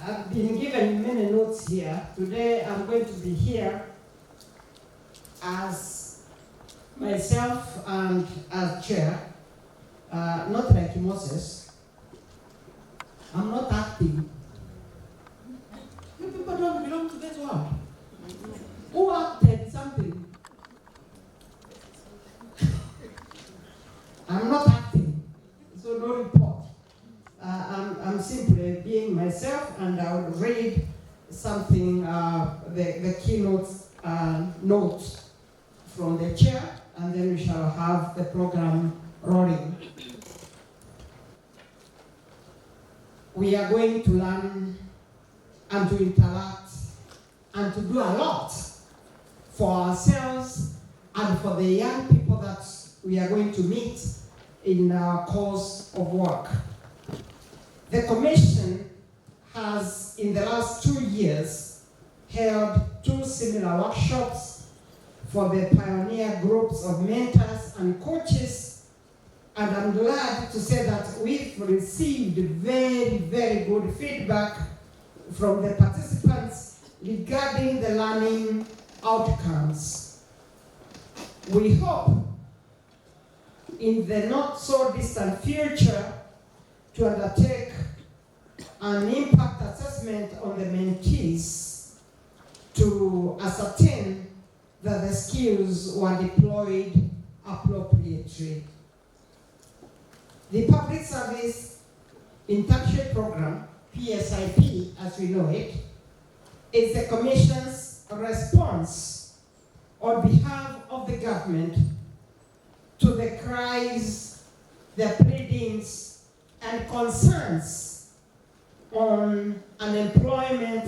I've been given many notes here. Today I'm going to be here as myself and as chair, not like Moses. I'm not acting. You people don't belong to this world. Who acted something? I'm not acting, so no report. I'm simply being myself, and I'll read something, the keynote notes from the chair, and then we shall have the program rolling. We are going to learn and to interact and to do a lot for ourselves and for the young people that we are going to meet in our course of work. The Commission has, in the last 2 years, held 2 similar workshops for the pioneer groups of mentors and coaches, and I'm glad to say that we've received very, very good feedback from the participants regarding the learning outcomes. We hope in the not so distant future to undertake an impact assessment on the mentees to ascertain that the skills were deployed appropriately. The Public Service Internship Program, PSIP as we know it, is the Commission's response on behalf of the government to the cries, the pleadings, and concerns on unemployment,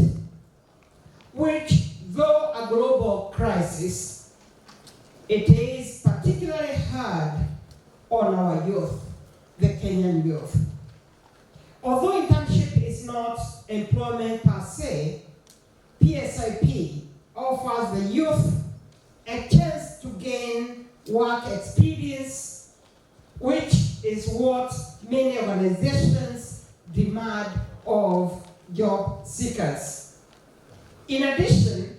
which, though a global crisis, it is particularly hard on our youth, the Kenyan youth. Although internship is not employment per se, PSIP offers the youth a chance to gain work experience, which is what many organizations demand of job seekers. In addition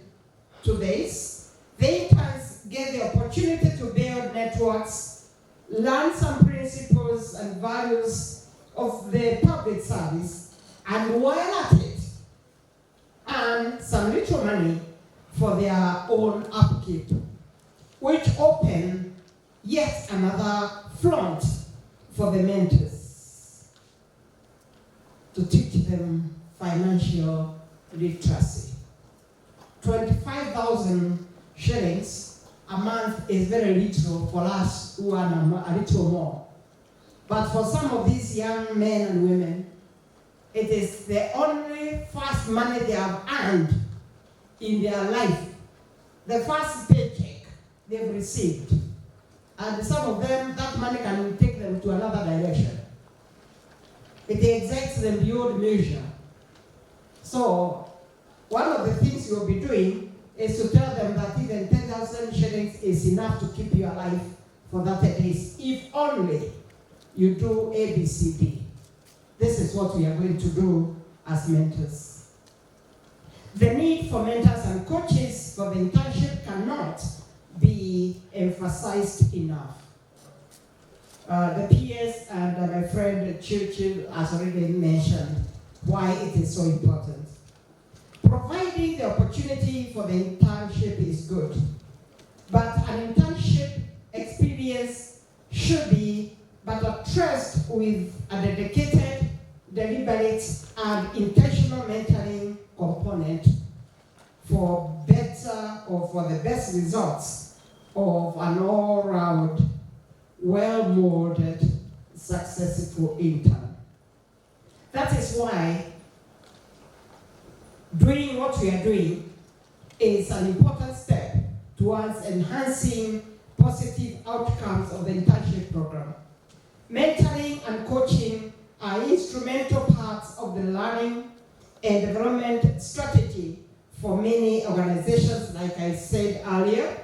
to this, the interns get the opportunity to build networks, learn some principles and values of the public service, and while at it, earn some little money for their own upkeep, which open yet another front for the mentors to teach them financial literacy. 25,000 shillings a month is very little for us who earn a little more. But for some of these young men and women, it is the only first money they have earned in their life, the first paycheck they've received. And some of them, that money can take them to another direction. It excites them beyond measure. So, one of the things you'll be doing is to tell them that even 10,000 shillings is enough to keep you alive for that at least, if only you do A, B, C, D. This is what we are going to do as mentors. The need for mentors and coaches for the internship cannot be emphasized enough. The PS and my friend Churchill has already mentioned why it is so important. Providing the opportunity for the internship is good, but an internship experience should be but addressed with a dedicated, deliberate, and intentional mentoring component for better or for the best results of an all-round, well-molded, successful intern. That is why doing what we are doing is an important step towards enhancing positive outcomes of the internship program. Mentoring and coaching are instrumental parts of the learning and development strategy for many organizations, like I said earlier,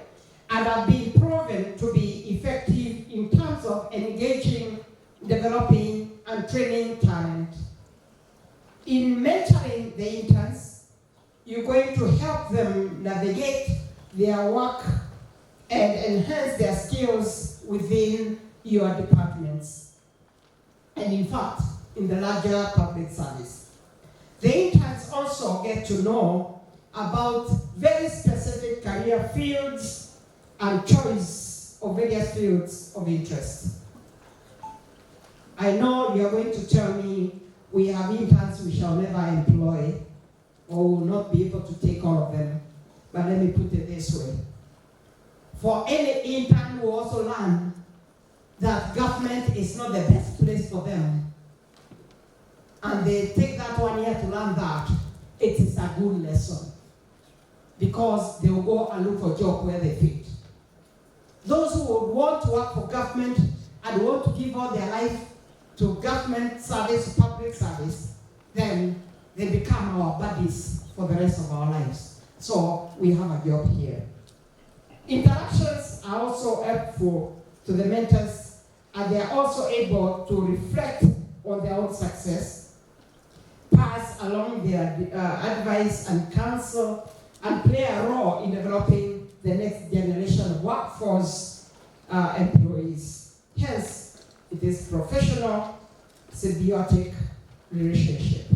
and have been proven to be effective in terms of engaging, developing, and training talent. In mentoring the you're going to help them navigate their work and enhance their skills within your departments. And in fact, in the larger public service. The interns also get to know about very specific career fields and choice of various fields of interest. I know you're going to tell me we have interns we shall never employ or will not be able to take all of them. But let me put it this way. For any intern who also learn that government is not the best place for them, and they take that 1 year to learn that, it is a good lesson. Because they will go and look for a job where they fit. Those who would want to work for government and want to give all their life to government service, public service, then they become our buddies for the rest of our lives. So we have a job here. Interactions are also helpful to the mentors, and they are also able to reflect on their own success, pass along their advice and counsel, and play a role in developing the next generation of workforce employees. Hence, it is professional, symbiotic relationship.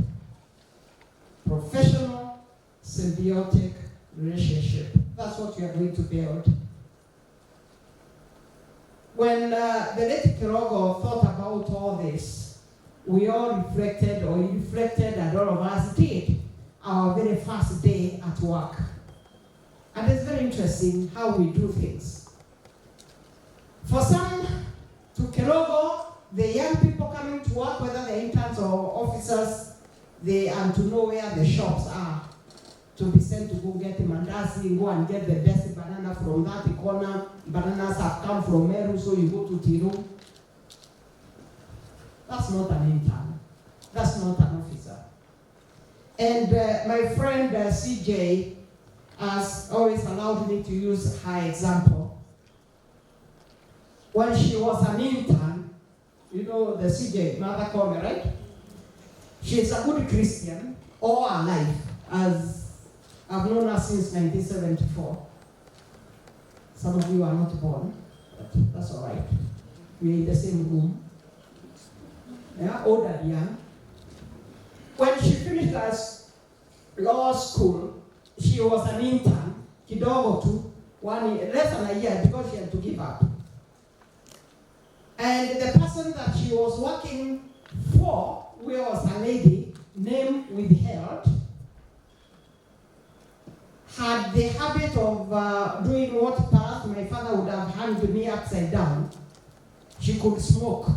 Professional, symbiotic relationship. That's what we are going to build. When the late Kirogo thought about all this, we all reflected, or he reflected, and all of us did, our very first day at work. And it's very interesting how we do things. For some, to Kirogo, the young people coming to work, whether they're interns or officers, they are to know where the shops are, to be sent to go get the mandazi, go and get the best banana from that corner. Bananas have come from Meru, so you go to Tiru. That's not an intern. That's not an officer. And my friend CJ has always allowed me to use her example. When she was an intern, you know the CJ, Mother Corner, right? She's a good Christian all her life, as I've known her since 1974. Some of you are not born, but that's all right. We're in the same room. Yeah, old and young. When she finished as law school, she was an intern, kidogo tu, 1 year, less than a year, because she had to give up. And the person that she was working for, where was a lady, name withheld, had the habit of doing what perhaps my father would have handed me upside down. She could smoke.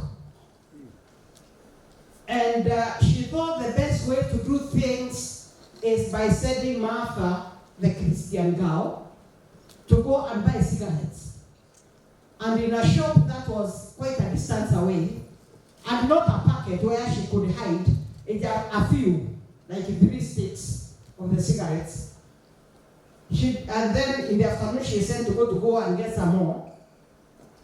And she thought the best way to do things is by sending Martha, the Christian girl, to go and buy cigarettes. And in a shop that was quite a distance away, and not a packet where she could hide, it had a few, like 3 sticks of the cigarettes. And then in the afternoon she sent to go and get some more.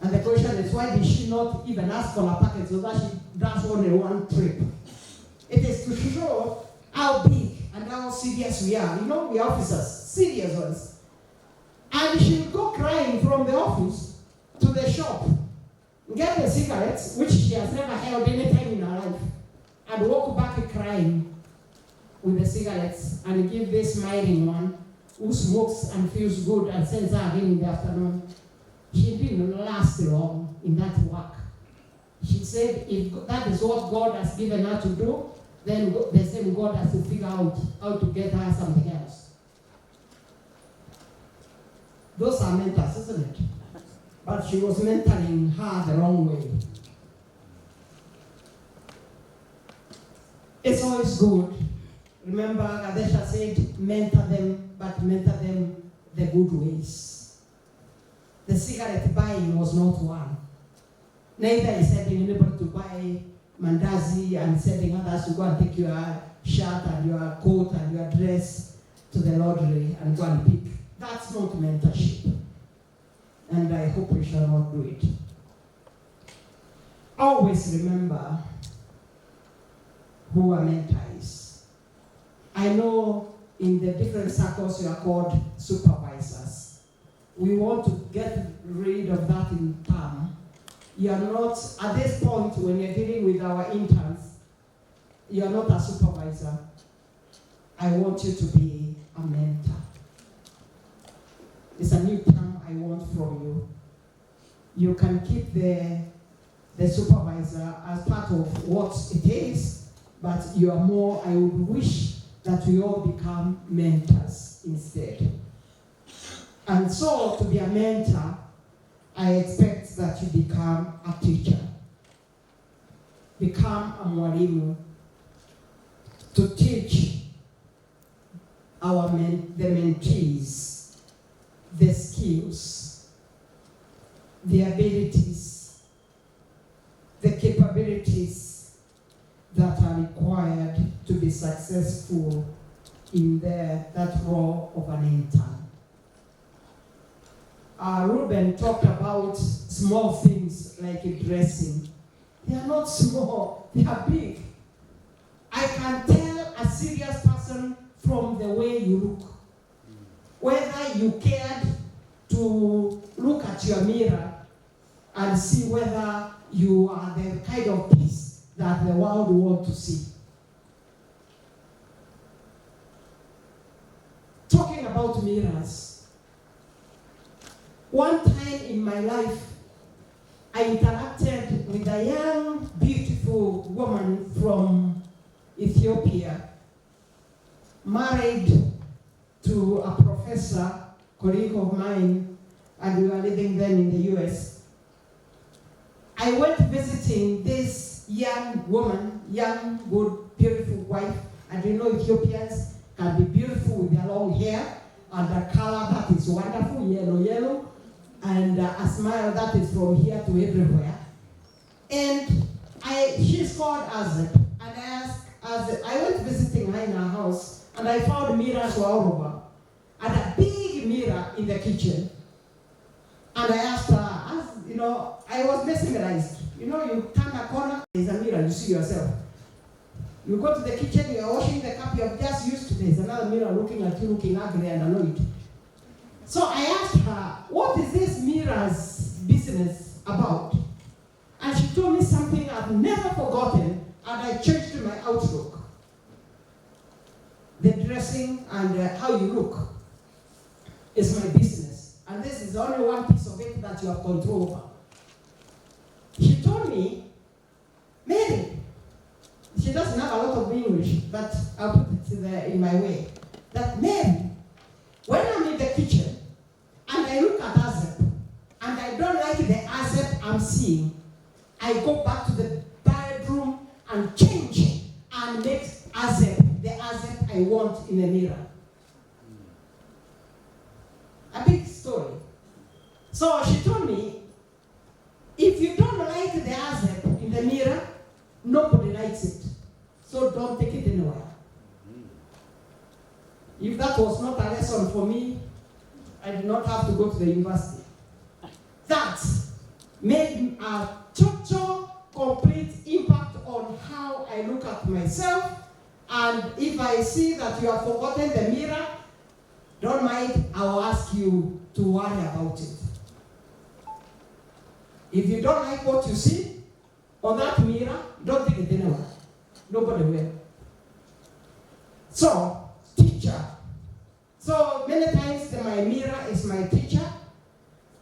And the question is, why did she not even ask for a packet so that she does only one trip? It is to show how big and how serious we are. You know, we are officers, serious ones. And she would go crying from the office to the shop, get the cigarettes, which she has never held any time in her life, and walk back crying with the cigarettes, and give this smiling one who smokes and feels good and sends her again in the afternoon. She didn't last long in that work. She said if that is what God has given her to do, then the same God has to figure out how to get her something else. Those are mentors, isn't it? But she was mentoring her the wrong way. It's always good. Remember, Gadesha said, mentor them, but mentor them the good ways. The cigarette buying was not one. Neither is sending anybody to buy mandazi and sending others to go and take your shirt and your coat and your dress to the laundry and go and pick. That's not mentorship. And I hope we shall not do it. Always remember who a mentor is. I know in the different circles, you are called supervisors. We want to get rid of that in term. You are not, at this point when you're dealing with our interns, you are not a supervisor. I want you to be a mentor. It's a new term I want from you. You can keep the supervisor as part of what it is, but you are more, I would wish that we all become mentors instead. And so, to be a mentor, I expect that you become a teacher. Become a mwalimu. To teach the mentees the skills, the abilities, the capabilities that are required to be successful in that role of an intern. Ruben talked about small things like dressing. They are not small, they are big. I can tell a serious person from the way you look. Whether you cared to look at your mirror and see whether you are the kind of peace that the world wants to see. Talking about mirrors, one time in my life, I interacted with a young, beautiful woman from Ethiopia, married to a professor, colleague of mine, and we were living then in the US. I went visiting this young woman, young, good, beautiful wife, and you know Ethiopians can be beautiful with their long hair, and a color that is wonderful, yellow, and a smile that is from here to everywhere. And she's called Azeb, and I asked Azeb, I went visiting her in her house, and I found mirrors all over, and a big mirror in the kitchen. And I asked her, I was mesmerized. You turn a corner, there's a mirror, you see yourself. You go to the kitchen, you're washing the cup, you're just used to this. Another mirror looking at you, looking ugly and annoyed. So I asked her, what is this mirror's business about? And she told me something I've never forgotten, and I changed my outlook. The dressing and how you look is my business. And this is only one piece of it that you have control over. She told me, Mary, she doesn't have a lot of English, but I'll put it in my way, that Mary, when I'm in the kitchen and I look at Azep and I don't like the Azep I'm seeing, I go back to the bedroom and change and make Azep the Azep I want in the mirror. A big story. So she told me, if you don't like the Azep in the mirror, nobody likes it. So don't take it anywhere. If that was not a lesson for me, I did not have to go to the university. That made a total, complete impact on how I look at myself. And if I see that you have forgotten the mirror, don't mind, I will ask you to worry about it. If you don't like what you see on that mirror, don't take it anywhere. Nobody will. So, teacher. So many times my mirror is my teacher,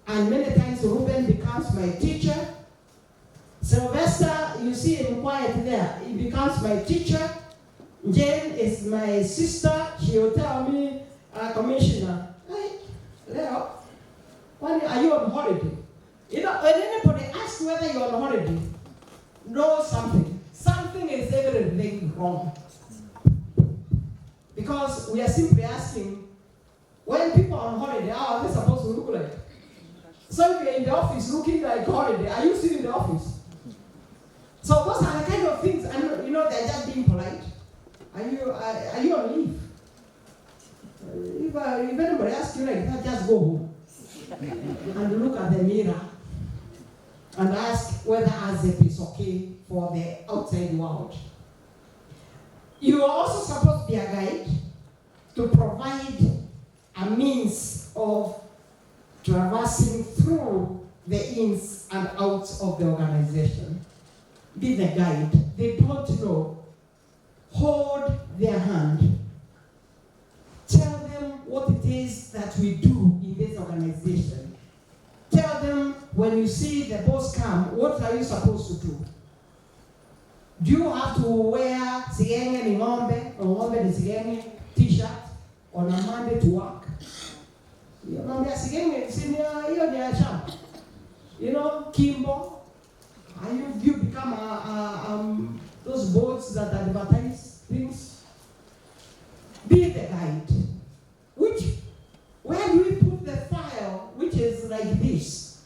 and many times Ruben becomes my teacher. Sylvester, you see him quiet there, he becomes my teacher. Jane is my sister. She will tell me, Commissioner, hey, Leo, when are you on holiday? When anybody asks whether you're on holiday, know something. Something is evidently wrong. Because we are simply asking, when people are on holiday, how are they supposed to look like? So if you're in the office looking like holiday, are you still in the office? So those are the kind of things, and they're just being polite. Are you on leave? If anybody asks you like that, just go home and look at the mirror and ask whether Azep is okay for the outside world. You are also supposed to be a guide. to provide a means of traversing through the ins and outs of the organization. Be the guide. They don't know. Hold their hand. Tell them what it is that we do in this organization. Tell them when you see the boss come, what are you supposed to do? Do you have to wear sigenge ni ng'ombe, or ng'ombe ni sigenge t-shirt on a Monday to work? You know, sigenge senior, hiyo ni shamba. You know, Kimbo, and you become those boards that advertise things. Be the guide. Where do we put the file, which is like this?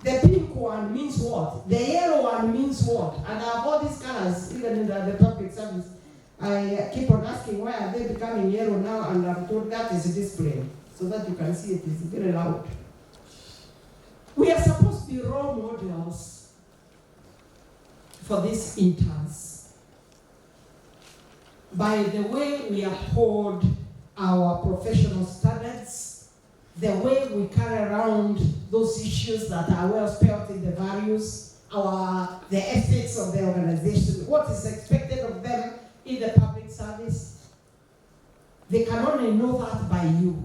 The pink one means what? The yellow one means what? And I have all these colors, even in the public service. I keep on asking why are they becoming yellow now, and I'm told that is a display, so that you can see it is very loud. We are supposed to be role models for these interns by the way we uphold our professional standards, the way we carry around those issues that are well spelled in the values, the ethics of the organization, what is expected of them in the public service. They can only know that by you.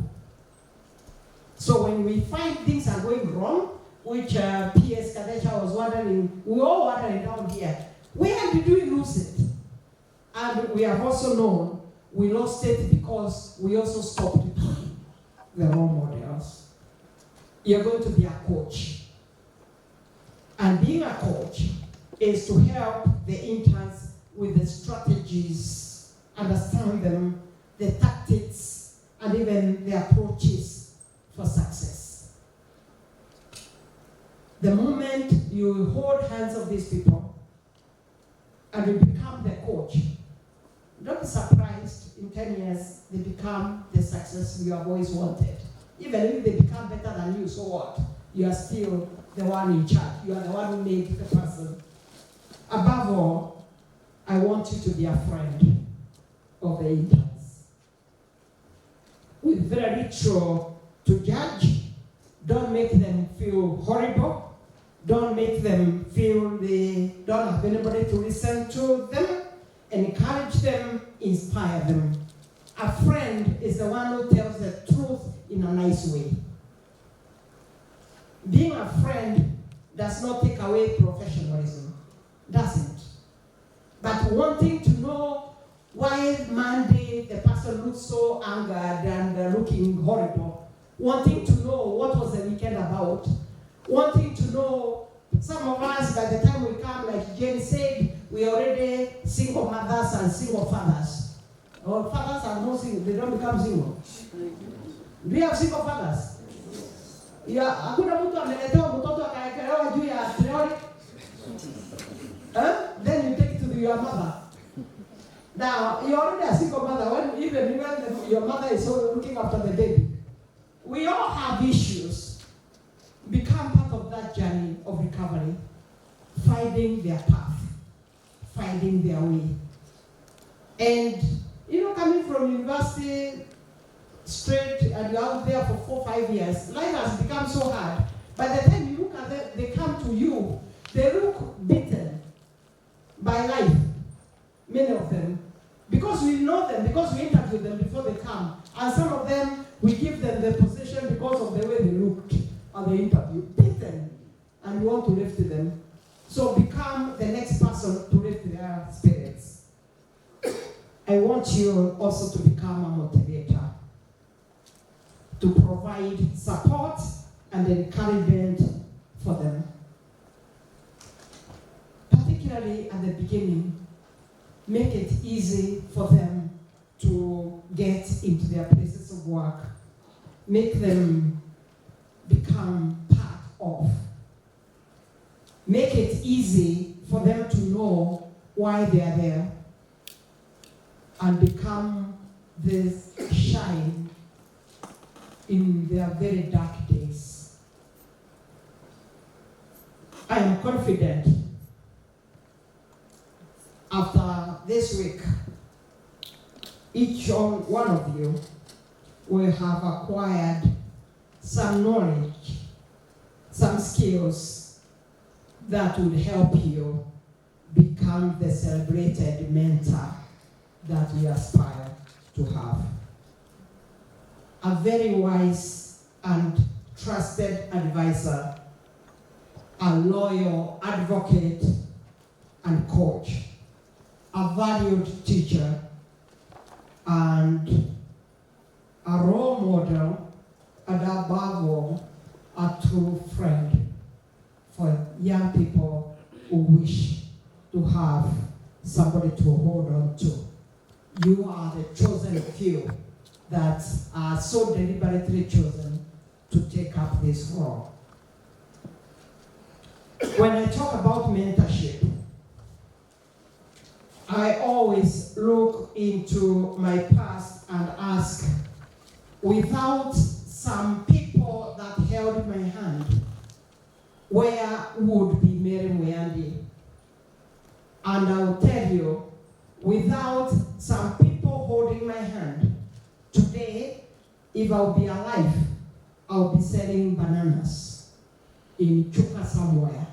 So when we find things are going wrong, which PS Kadesha was wondering, we all wondering down here, where did we lose it? And we have also known we lost it because we also stopped being the role models. You're going to be a coach. And being a coach is to help the interns with the strategies, understand them, the tactics, and even the approaches for success. The moment you hold hands of these people and you become the coach, don't be surprised in 10 years they become the success you have always wanted. Even if they become better than you, so what? You are still the one in charge. You are the one who made the person. Above all, I want you to be a friend of the interns. With very true to judge. Don't make them feel horrible. Don't make them feel they don't have anybody to listen to them. Encourage them, inspire them. A friend is the one who tells the truth in a nice way. Being a friend does not take away professionalism. Doesn't. But wanting to know why Monday the person looks so angered and looking horrible. Wanting to know what was the weekend about. Wanting to know, some of us, by the time we come, like Jane said, we are already single mothers and single fathers. Our fathers are not single, they don't become single. Do you have single fathers? Yeah, hakuna mtu ameletewa mtoto akaekelewa juu ya theory. Then you take it to your mother. Now, you're already a single mother, even when your mother is looking after the baby. We all have issues. Become part of that journey of recovery, finding their path, finding their way. And, coming from university straight and you're out there for 4 or 5 years, life has become so hard. By the time you look at them, they come to you, they look beaten by life, many of them. Because we know them, because we interview them before they come. And some of them, we give them the position because of the way they looked on the interview, beaten, and we want to lift them. So become the next person to lift their spirits. I want you also to become a motivator, to provide support and encouragement for them. Particularly at the beginning, make it easy for them to get into their places of work. Make them become part of. Make it easy for them to know why they are there and become this shine in their very dark days. I am confident after this week each one of you will have acquired some knowledge, some skills that would help you become the celebrated mentor that we aspire to have. A very wise and trusted advisor, a loyal advocate and coach, a valued teacher, and a role model, and above all, a true friend for young people who wish to have somebody to hold on to. You are the chosen few that are so deliberately chosen to take up this role. When I talk about mentorship, I always look into my past and ask, without some people that held my hand, where would be Mary Mwiandi? And I'll tell you, without some people holding my hand, today, if I'll be alive, I'll be selling bananas in Chuka somewhere,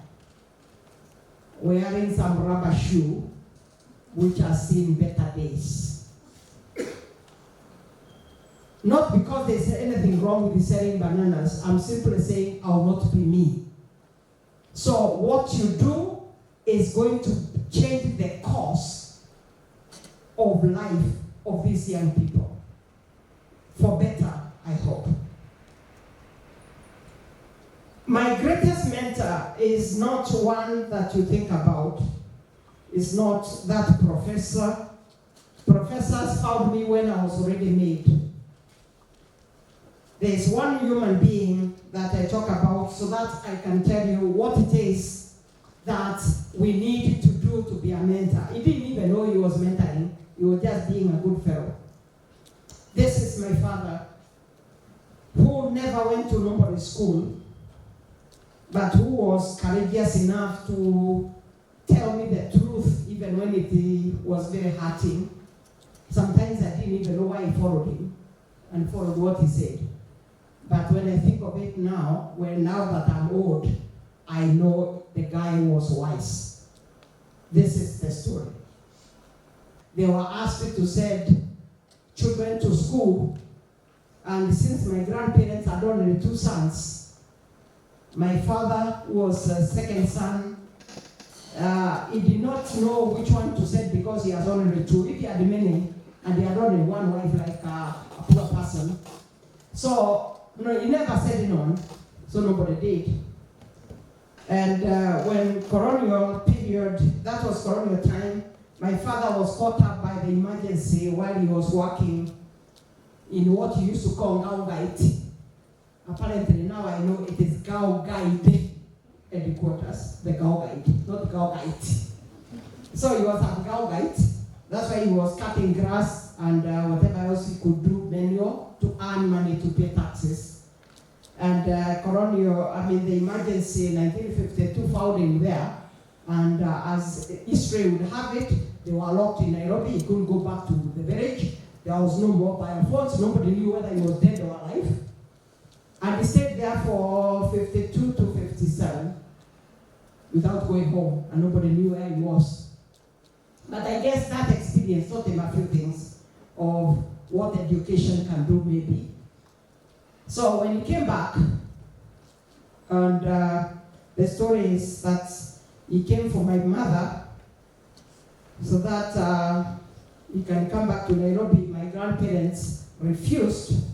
wearing some rubber shoe, which has seen better days. Not because there's anything wrong with selling bananas, I'm simply saying I'll not be me. So what you do is going to change the course of life of these young people. For better, I hope. My greatest mentor is not one that you think about. It's not that professor. Professors found me when I was already made. There's one human being that I talk about so that I can tell you what it is that we need to do to be a mentor. He didn't even know he was mentoring. He was just being a good fellow. This is my father, who never went to nobody school, but who was courageous enough to tell me the truth even when it was very hurting. Sometimes I didn't even know why I followed him and followed what he said. But when I think of it now, now that I'm old, I know the guy was wise. This is the story. They were asked to send children to school, and since my grandparents had only 2 sons, my father was a second son. He did not know which one to send because he has only 2. If he had many, and he had only one wife like a poor person. So, he never said it on, so nobody did. And when colonial period, that was colonial time, my father was caught up by the emergency while he was working in what he used to call Gaugaiti. Apparently now I know it is Gaugaiti headquarters, the Gaugaiti, not Gaugaiti. So he was at Gaugait. That's why he was cutting grass and whatever else he could do manual to earn money to pay taxes. And the emergency in 1952 found him there. And as history would have it, they were locked in Nairobi. He couldn't go back to the village. There was no mobile phones. Nobody knew whether he was dead or alive. And he stayed there for 52 to 57 without going home. And nobody knew where he was. But I guess that experience taught him a few things of what education can do maybe. So when he came back, and the story is that he came for my mother so that he can come back to Nairobi. My grandparents refused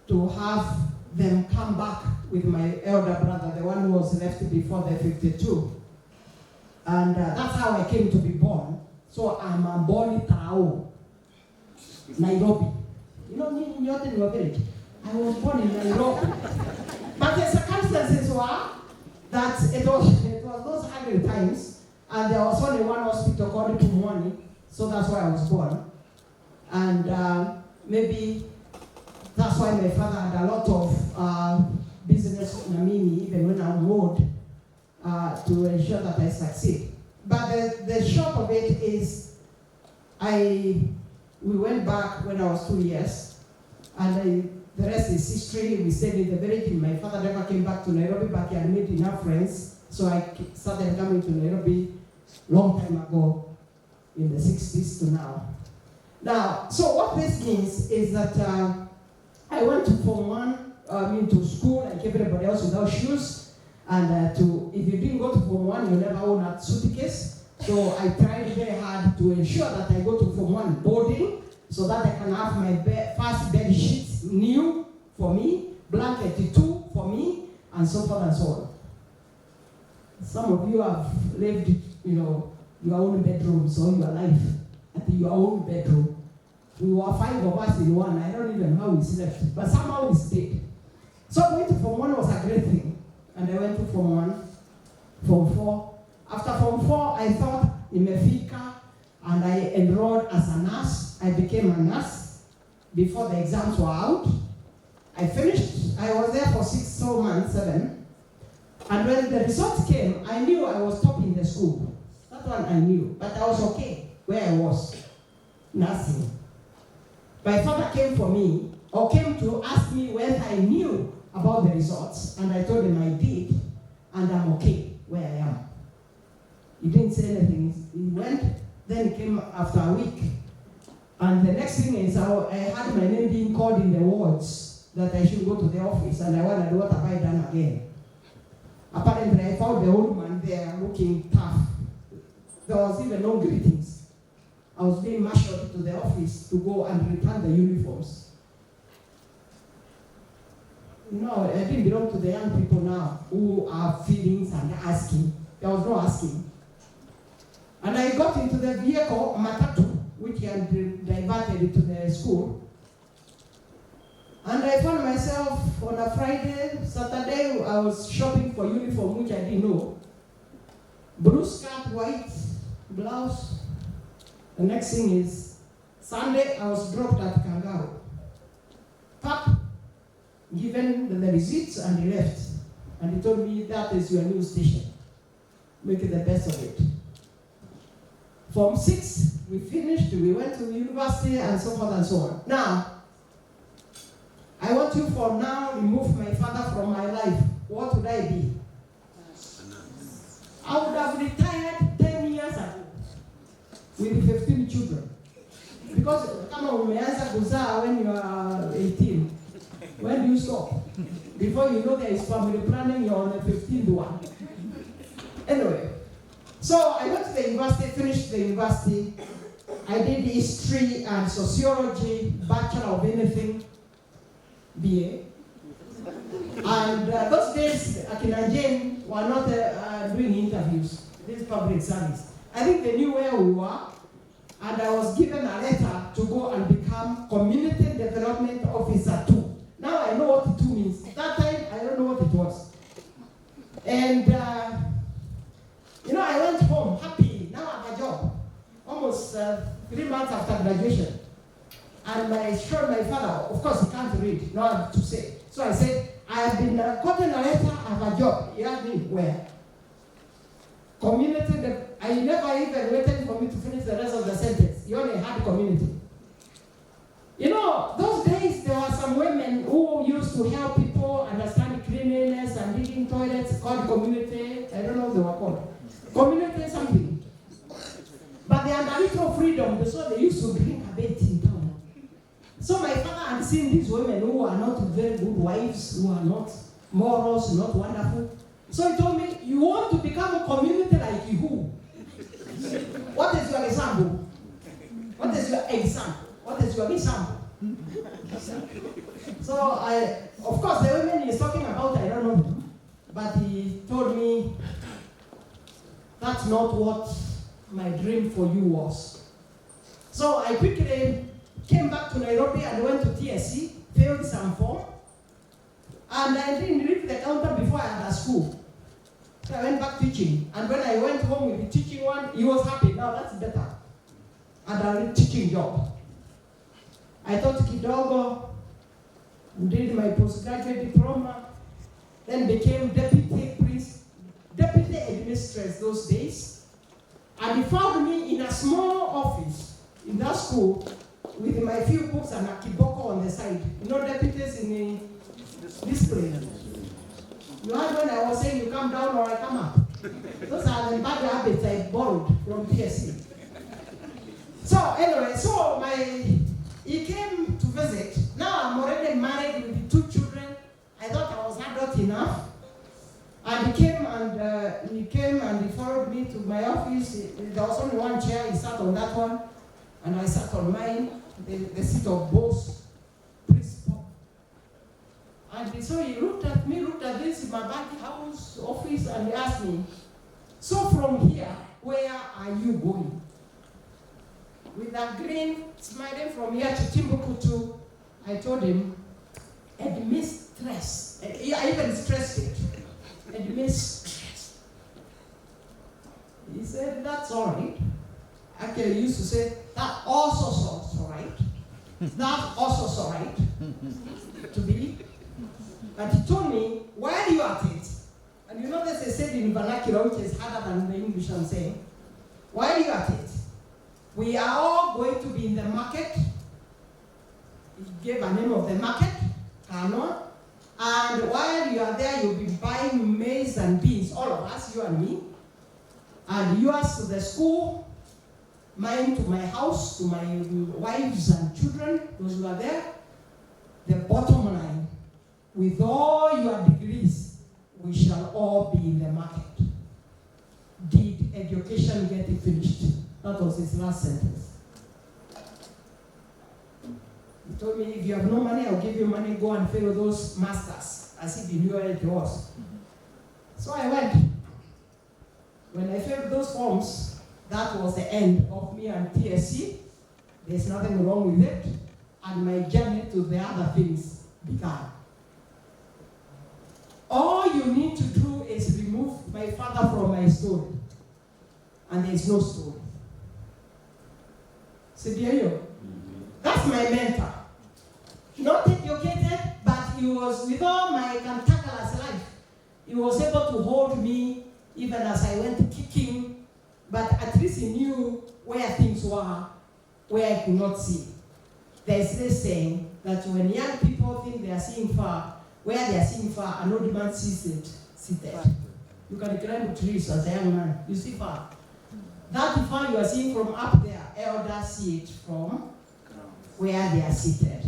to have them come back with my elder brother, the one who was left before the 52. And that's how I came to be born. So I'm born in Tao, Nairobi. You know, in your village. I was born in Nairobi. But the circumstances were that it was those hungry times, and there was only one hospital called Mwiandi, so that's why I was born. And maybe that's why my father had a lot of business in Namimi, even when I'm old, to ensure that I succeed. But the short of it is, we went back when I was 2 years, and the rest is history. We stayed in the village. My father never came back to Nairobi, but he had made enough friends, so I started coming to Nairobi long time ago, in the 60s to now. Now, so what this means is that I went to Form 1, to school like everybody else without shoes, and if you didn't go to Form 1, you never own a suitcase. So I tried very hard to ensure that I go to Form 1 boarding, so that I can have my first bed sheets new for me, blanket 2 for me, and so forth and so on. Some of you have lived, your own bedrooms all your life, at your own bedroom. We were 5 of us in one. I don't even know how we slept, but somehow we stayed. So going to Form 1 was a great thing, and I went to Form 1, Form 4. After Form 4, I thought imefika, and I enrolled as a nurse. I became a nurse before the exams were out. I finished. I was there for 7. And when the results came, I knew I was top in the school. That one I knew, but I was okay where I was, nursing. My father came for me, or came to ask me whether I knew about the results, and I told him I did, and I'm okay where I am. He didn't say anything. He went, then he came after a week. And the next thing is I had my name being called in the wards that I should go to the office, and I wondered, what have I done again? Apparently, I found the old man there looking tough. There was even no greetings. I was being marshaled to the office to go and return the uniforms. No, I didn't belong to the young people now who have feelings and asking. There was no asking. And I got into the vehicle, matatu, which had diverted to the school. And I found myself on a Friday, Saturday, I was shopping for uniform, which I didn't know. Blue skirt, white blouse. The next thing is, Sunday, I was dropped at Kangaroo. Pap, given the receipts, and he left. And he told me, that is your new station. Make it the best of it. Form 6, we finished, we went to university, and so forth and so on. Now, I want you for now remove my father from my life. What would I be? I would have retired 10 years ago with 15 children. Because kama umeanza kuzaa when you are 18, when do you stop? Before you know there is family planning, you're on the 15th one. Anyway, so I went to the university, finished the university. I did history and sociology, bachelor of anything, BA. And those days, Akina Jane were not doing interviews. This is public service. I think they knew where we were, and I was given a letter to go and become Community Development Officer 2. Now I know what 2 means. That time, I don't know what it was. And, I went home happy. Now I have a job. Almost 3 months after graduation. And I showed my father, of course he can't read, no one to say. So I said, I have been gotten a letter, I have a job. He asked me, where? Community, I never even waited for me to finish the rest of the sentence. He only had community. Those days there were some women who used to help people understand cleanliness and digging toilets called community. I don't know what they were called. Community something. But they had a little freedom, so they used to drink a bit in town. So my father had seen these women who are not very good wives, who are not morals, not wonderful. So he told me, you want to become a community like who? What is your example? What is your example? What is your example? So of course, the women he's talking about, I don't know them. But he told me, that's not what my dream for you was. So I quickly came back to Nairobi and went to TSC, filled some form, and I didn't reach the counter before I had a school. So I went back teaching, and when I went home with the teaching one, he was happy. Now that's better. I had a teaching job. I taught kidogo, did my postgraduate diploma, then became deputy administrator those days. And he found me in a small office in that school with my few books and a kiboko on the side. You know, deputies in this place. You heard when I was saying you come down or I come up. Those are the bad habits I borrowed from PSC. So anyway, he came to visit. Now I'm already married with 2 children. I thought I was adult enough. And he came and he followed me to my office. There was only one chair. He sat on that one, and I sat on mine, the seat of both principal. And so he looked at this in my back house office, and he asked me, "So from here, where are you going?" With a grin, smiling from here to Timbuktu, I told him, "Administress." I even stressed it. Administress. He said, "That's all right." Actually, he used to say, "That also sounds all right. That also is all right." To be. But he told me, "Why are you at it?" And you know, there's a saying in vernacular which is harder than the English I'm saying. "Why are you at it? We are all going to be in the market." He gave a name of the market, Kano. And while you are there, you'll be buying maize and beans, all of us, you and me. And yours to the school, mine to my house, to my wives and children, those who are there. The bottom line, with all your degrees, we shall all be in the market. Did education get it finished? That was his last sentence. He told me, "If you have no money, I'll give you money, go and fill those masters," as if he knew where it was. So I went. When I filled those forms, that was the end of me and PSC. There's nothing wrong with it. And my journey to the other things began. All you need to do is remove my father from my story. And there's no story. Sidiayo. That's my mentor. Not educated, but he was, with all my cantankerous life, he was able to hold me even as I went kicking, but at least he knew where things were, where I could not see. There's this saying that when young people think they are seeing far, where they are seeing far, an old man sees it seated. You can climb trees as a young man, you see far. That far you are seeing from up there, elders see it from where they are seated.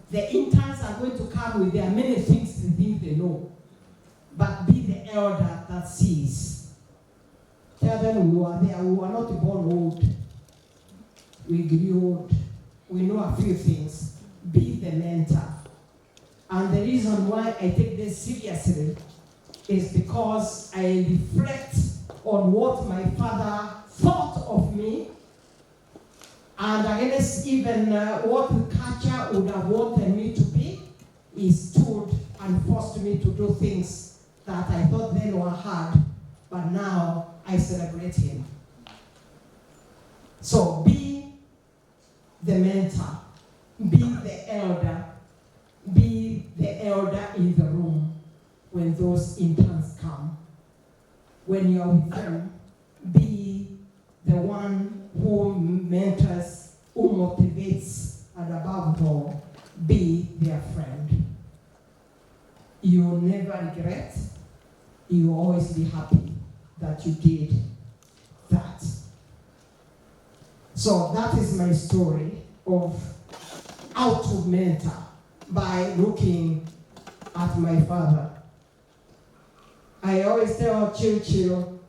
The interns are going to come with their many things they think they know. But be the elder that sees. Tell them we were there. We were not born old. We grew old. We know a few things. Be the mentor. And the reason why I take this seriously is because I reflect on what my father thought of me, and against even what the culture would have wanted me to be. He stood and forced me to do things that I thought then were hard, but now I celebrate him. So be the mentor, be the elder in the room when those interns come. When you are with them, be the one who mentors, who motivates, and above all, be their friend. You'll never regret. You'll always be happy that you did that. So that is my story of how to mentor by looking at my father. I always tell Churchill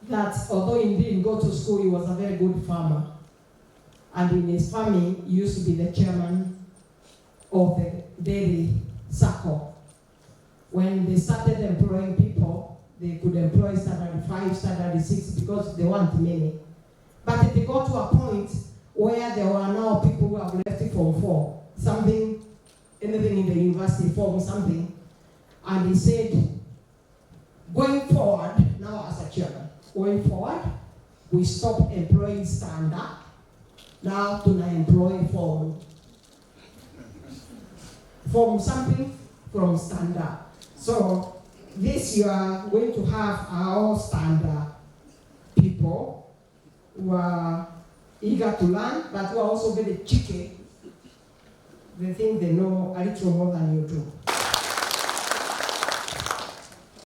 that although he didn't go to school, he was a very good farmer. And in his family, he used to be the chairman of the dairy circle. When they started employing people, they could employ standard 5, standard 6 because they weren't many. But they got to a point where there were now people who have left it Form 4, anything in the university, Form something. And he said, going forward, now as a chairman, going forward, we stop employing standard, now to employ form something from standard. So this you are going to have our standard people who are eager to learn, but who are also very cheeky. They think they know a little more than you do.